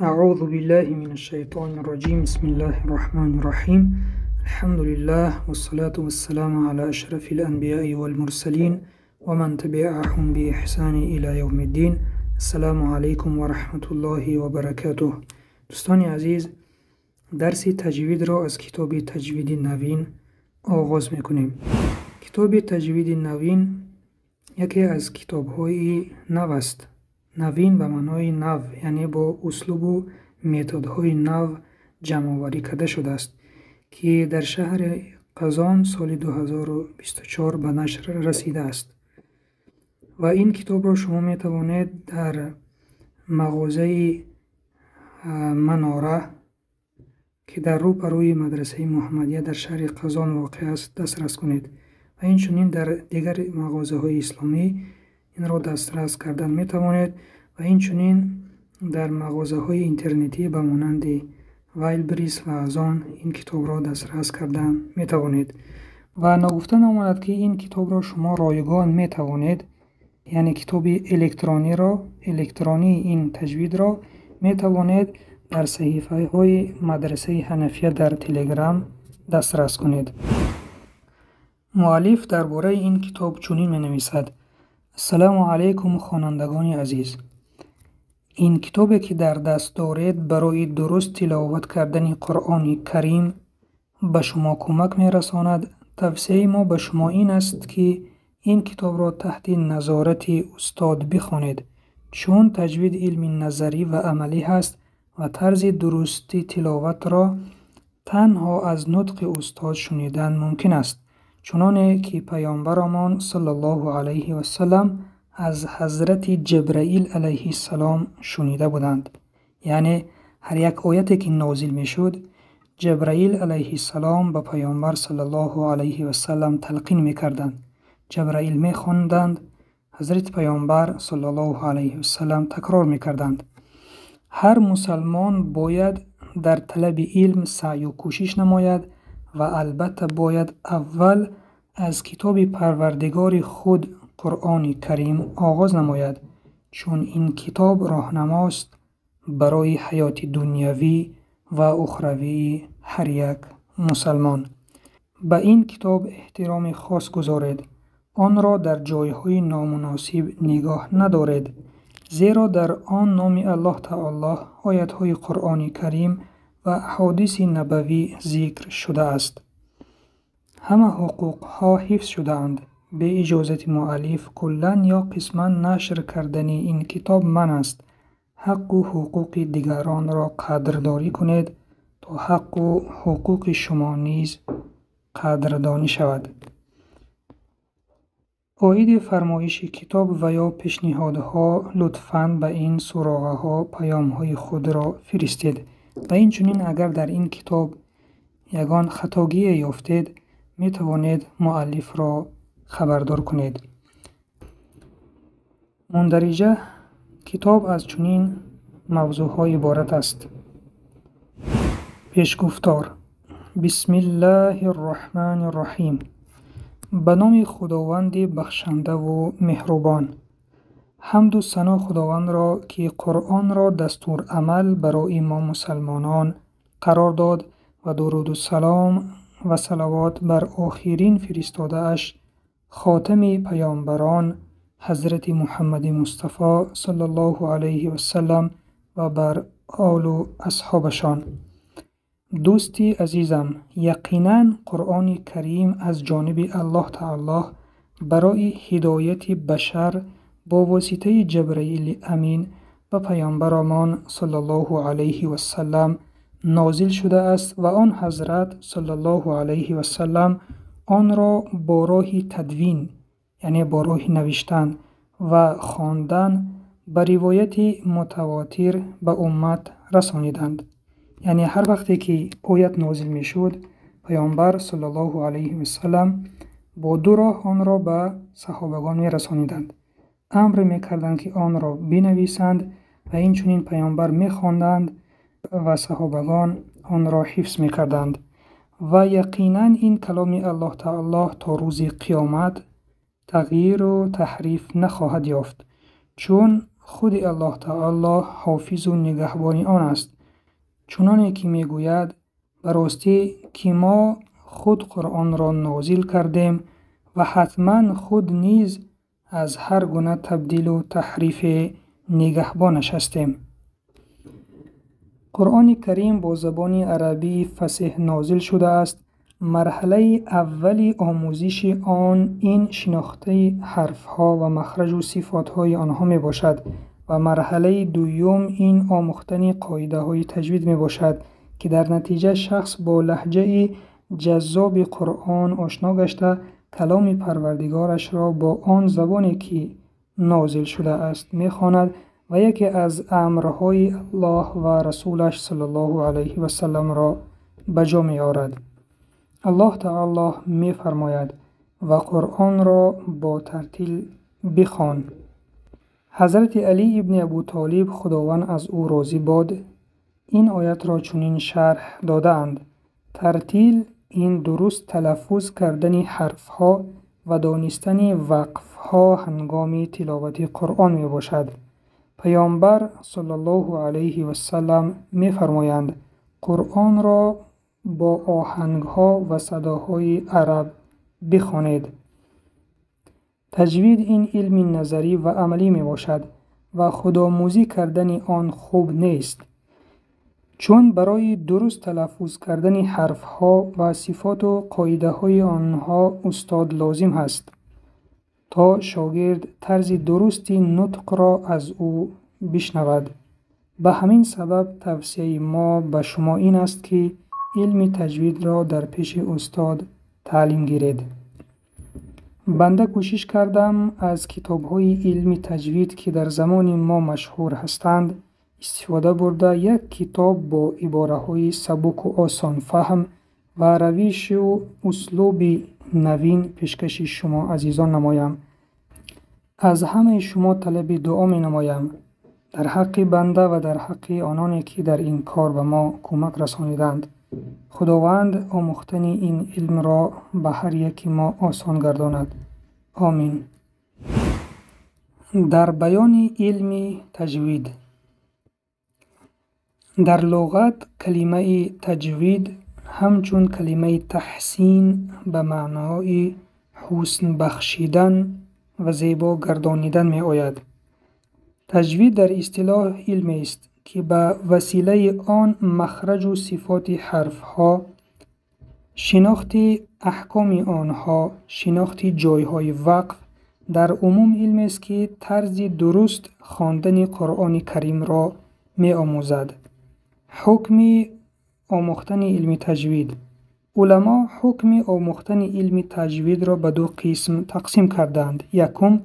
اعوذ بالله من الشیطان الرجیم. بسم الله الرحمن الرحیم. الحمد لله والصلاة والسلام على اشرف الانبیاء والمرسلین و من تبعهم بإحسان الى یوم الدین. السلام علیکم و رحمت الله و برکاته. دوستان عزیز، درس تجوید را از کتاب تجوید نوین آغاز میکنیم. کتاب تجوید نوین یکی از کتاب‌های نو است. نوین به معنای نو، یعنی با اسلوب و متدهای نو جمع‌آوری کرده شده است که در شهر قزان سال 2024 به نشر رسیده است و این کتاب را شما می توانید در مغازه مناره که در روبروی مدرسه محمدیه در شهر قزان واقع است دسترس کنید و این چنین در دیگر مغازه های اسلامی این را دسترس کردن می توانید و این چنین در مغازه های اینترنتی به مانند وایلبریس و ازان این کتاب را دسترس کردن می توانید. و نگفته نماند که این کتاب را شما رایگان می توانید، یعنی کتاب الکترونی این تجوید را می توانید در صحیفه های مدرسه حنفیه در تلگرام دسترس کنید. مؤلف درباره این کتاب چنین می نویسد: السلام علیکم خوانندگان عزیز. این کتابی که در دست دارید برای درست تلاوت کردن قرآن کریم به شما کمک می رساند. توصیه ما به شما این است که این کتاب را تحت نظارت استاد بخوانید، چون تجوید علم نظری و عملی هست و طرز درستی تلاوت را تنها از نطق استاد شنیدن ممکن است، چنانه که پیامبرمان صلی الله علیه و سلم از حضرت جبرائیل علیه السلام شنیده بودند. یعنی هر یک آیتی که نازل می شد جبرائیل علیه السلام به پیامبر صلی الله علیه و سلم تلقین می کردند. جبرائیل می خواندند، حضرت پیامبر صلی الله علیه و سلم تکرار می کردند. هر مسلمان باید در طلب علم سعی و کوشش نماید و البته باید اول از کتاب پروردگار خود قرآن کریم آغاز نماید، چون این کتاب راهنماست برای حیات دنیوی و اخروی هر یک مسلمان. به این کتاب احترام خاص گذارید، آن را در جایهای نامناسب نگاه ندارید، زیرا در آن نام الله تعالی، آیت‌های قرآن کریم و احادیث نبوی ذکر شده است. همه حقوق‌ها حفظ شده اند. به اجازت مؤلف کلاً یا قسماً نشر کردن این کتاب من است. حق و حقوق دیگران را قدردانی کنید تا حق و حقوق شما نیز قدردانی شود. عاید فرمایش کتاب و یا پیشنهادها لطفاً به این سراغه‌ها پیام‌های خود را فرستید و این چنین اگر در این کتاب یگان خطاگی یافتید می توانید مؤلف را خبردار کنید. مندرجه کتاب از چنین موضوع‌های عبارت است: پیشگفتار. بسم الله الرحمن الرحیم. به نام خداوند بخشنده و مهربان. حمد و ثنا خداوند را که قرآن را دستور عمل برای ما مسلمانان قرار داد و درود و سلام و صلوات بر آخرین فرستاده اش خاتم پیامبران حضرت محمد مصطفی صلی الله علیه و سلم و بر آل و اصحابشان. دوستی عزیزم، یقیناً قرآن کریم از جانب الله تعالی برای هدایت بشر با واسطه جبرائیل امین و پیامبرمان صلی الله علیه و سلم نازل شده است و آن حضرت صلی الله علیه و سلم آن را با راه تدوین، یعنی با راه نوشتن و خواندن به روایت متواتر به امت رسانیدند. یعنی هر وقتی که آیت نازل می شد پیامبر صلی الله علیه و سلم با دو راه آن را به صحابگان می رسانیدند. امر می کردند که آن را بنویسند و این چنین پیامبر می خواندند و صحابگان آن را حفظ می کردند. و یقینا این کلام الله تعالی تا روز قیامت تغییر و تحریف نخواهد یافت، چون خود الله تعالی حافظ و نگهبان آن است، چنانه که میگوید به راستی که ما خود قرآن را نازل کردیم و حتما خود نیز از هر گونه تبدیل و تحریف نگهبانش هستیم. قرآن کریم با زبان عربی فصیح نازل شده است. مرحله اولی آموزش آن این شناخته حرفها و مخرج و صفاتهای آنها می باشد و مرحله دوم این آموختن قاعده های تجوید می باشد که در نتیجه شخص با لهجه جذاب قرآن آشنا گشته کلام پروردگارش را با آن زبانی که نازل شده است می خواند و یکی از امرهای الله و رسولش صلی الله علیه و سلم را بجا می آورد. الله تعالی می فرماید و قرآن را با ترتیل بخوان. حضرت علی ابن ابو طالب خداوند از او راضی باد این آیت را چنین شرح دادند: ترتیل این درست تلفظ کردن حرفها و دانستن وقفها هنگام تلاوت قرآن می باشد. پیامبر صلی الله علیه و سلم می فرمایند قرآن را با آهنگها و صداهای عرب بخوانید. تجوید این علم نظری و عملی می باشد و خودآموزی کردن آن خوب نیست، چون برای درست تلفظ کردن حرفها و صفات و قاعده های آنها استاد لازم است تا شاگرد طرز درست نطق را از او بشنود. به همین سبب توصیه ما به شما این است که علم تجوید را در پیش استاد تعلیم گیرید. بنده کوشش کردم از کتاب‌های علم تجوید که در زمان ما مشهور هستند استفاده برده یک کتاب با عباره‌های سبک و آسان فهم و روش و اسلوب نوین پیشکش شما عزیزان نمایم. از همه شما طلب دعا می نمایم در حق بنده و در حق آنانی که در این کار به ما کمک رسانیدند. خداوند آموختن این علم را به هر یک ما آسان گرداند. آمین. در بیان علم تجوید. در لغت کلمه تجوید همچون کلمه تحسین به معنای حسن بخشیدن و زیبا گردانیدن می آید. تجوید در اصطلاح علم است که به وسیله آن مخرج و صفات حرفها، شناخت احکام آنها، شناخت جایهای وقف در عموم علم است که طرز درست خواندن قرآن کریم را می آموزد. حکم آموختن علم تجوید. علما حکم آموختن علم تجوید را به دو قسم تقسیم کردند. یکم،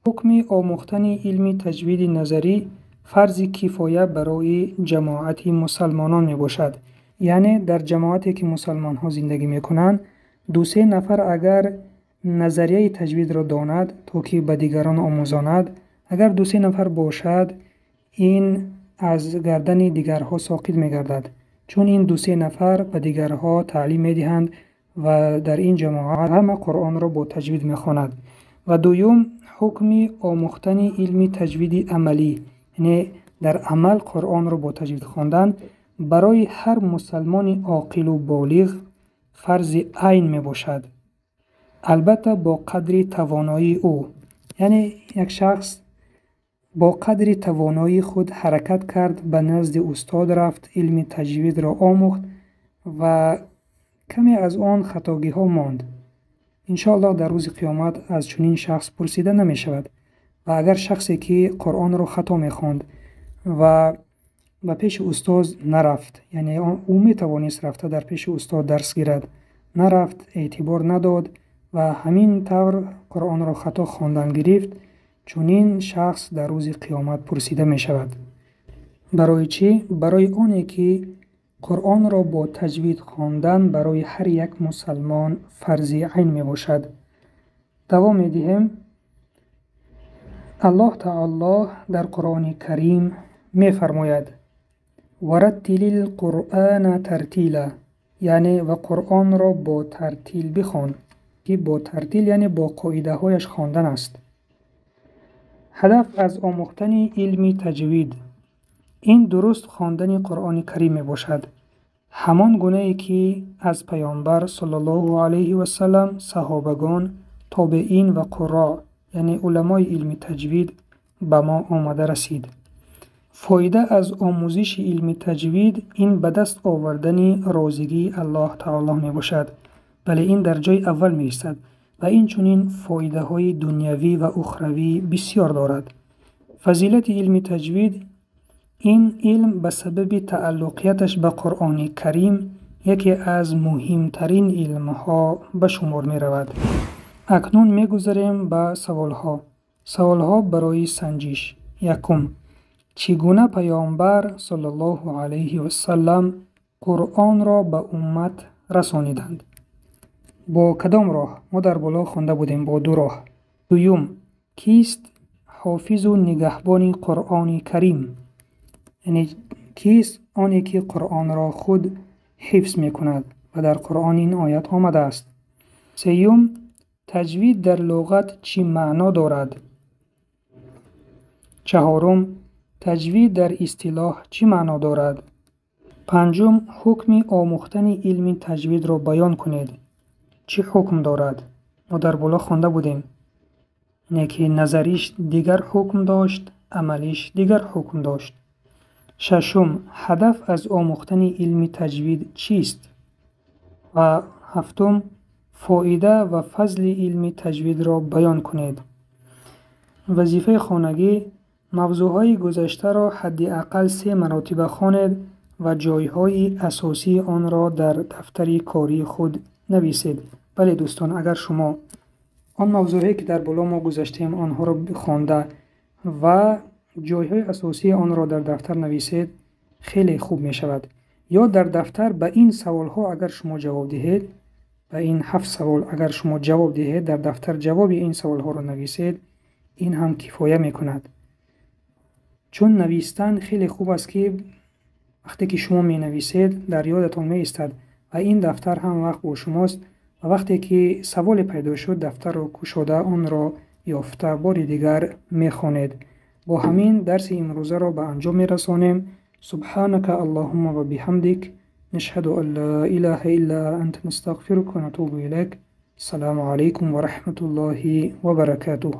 حکم آموختن علم تجوید نظری فرض کفایه برای جماعت مسلمانان می باشد. یعنی در جماعتی که مسلمان ها زندگی می کنند 2-3 نفر اگر نظریه تجوید را داند تا که به دیگران آموزاند، اگر 2-3 نفر باشد این از گردن دیگرها ساقط می گردد، چون این 2-3 نفر به دیگرها تعلیم می دهند و در این جماعت همه قرآن را با تجوید می خواند. و دوم، حکم آموختن علم تجوید عملی، یعنی در عمل قرآن را با تجوید خواندن برای هر مسلمان عاقل و بالغ فرض عین می باشد، البته با قدر توانایی او. یعنی یک شخص با قدر توانایی خود حرکت کرد، به نزد استاد رفت، علم تجوید را آموخت و کمی از آن خطاگی ها ماند، انشاءالله در روز قیامت از چنین شخص پرسیده نمی شود. و اگر شخصی که قرآن را خطا می خواند و به پیش استاد نرفت، یعنی او می توانست رفته در پیش استاد درس گیرد، نرفت، اعتبار نداد و همین طور قرآن را خطا خواندن گرفت، چنین شخص در روز قیامت پرسیده می شود. برای چی؟ برای آنی که قرآن را با تجوید خواندن برای هر یک مسلمان فرض عین می باشد. دوام می دهیم. الله تعالی در قرآن کریم می فرماید ورتل القرآن ترتیلا، یعنی و قرآن را با ترتیل بخوان، که با ترتیل یعنی با قاعده هایش خواندن است. هدف از آموختن علم تجوید این درست خواندن قرآن کریم می باشد، همان گونه ای که از پیامبر صلی الله علیه و سلم، صحابگان، تابعین و قرا یعنی علمای علم تجوید به ما آمده رسید. فایده از آموزش علم تجوید این به دست آوردن رازگی الله تعالی می باشد، بله این در جای اول می ایستد و این چنین فایده های دنیوی و اخروی بسیار دارد. فضیلت علم تجوید این علم به سبب تعلقیتش به قرآن کریم یکی از مهمترین علمها به شمار می رود. اکنون می گذاریم به سوالها برای سنجش. یکم، چگونه پیامبر صلی الله علیه و سلم قرآن را به امت رسانیدند؟ با کدام راه؟ ما در بالا خوانده بودیم با دو راه. دوم، کیست حافظ و نگهبان قرآن کریم؟ یعنی کیست آنی که قرآن را خود حفظ می کند و در قرآن این آیت آمده است. سوم، تجوید در لغت چی معنا دارد؟ چهارم، تجوید در اصطلاح چی معنا دارد؟ پنجم، حکم آموختن علم تجوید را بیان کنید. چی حکم دارد؟ ما در بالا خوانده بودیم اینه که نظریش دیگر حکم داشت، عملیش دیگر حکم داشت. ششم، هدف از آموختن علم تجوید چیست؟ و هفتم، فایده و فضل علم تجوید را بیان کنید. وظیفه خانگی، موضوعهای گذشته را حداقل 3 مرتبه خوانید و جایهای اساسی آن را در دفتر کاری خود نویسید. بله دوستان، اگر شما آن موضوعی که در بالا ما گذاشتیم آنها را خوانده و جایهای اساسی آن را در دفتر نویسید خیلی خوب می شود. یا در دفتر به این سوال ها اگر شما جواب دهید، به این 7 سوال اگر شما جواب دهید در دفتر جواب این سوال ها را نویسید، این هم کفایه می کند. چون نویستن خیلی خوب است که وقتی که شما می نویسید در یادتان می ایستد و این دفتر هم وقت با شماست و وقتی که سوال پیدا شد دفتر را گشوده آن را یافته بار دیگر می خوانید. با همین درس امروزه را به انجام می رسانیم. سبحانك اللهم و بحمدك نشهد ان لا اله الا انت نستغفرك و نتوب الیک. السلام علیکم و رحمت الله و برکاته.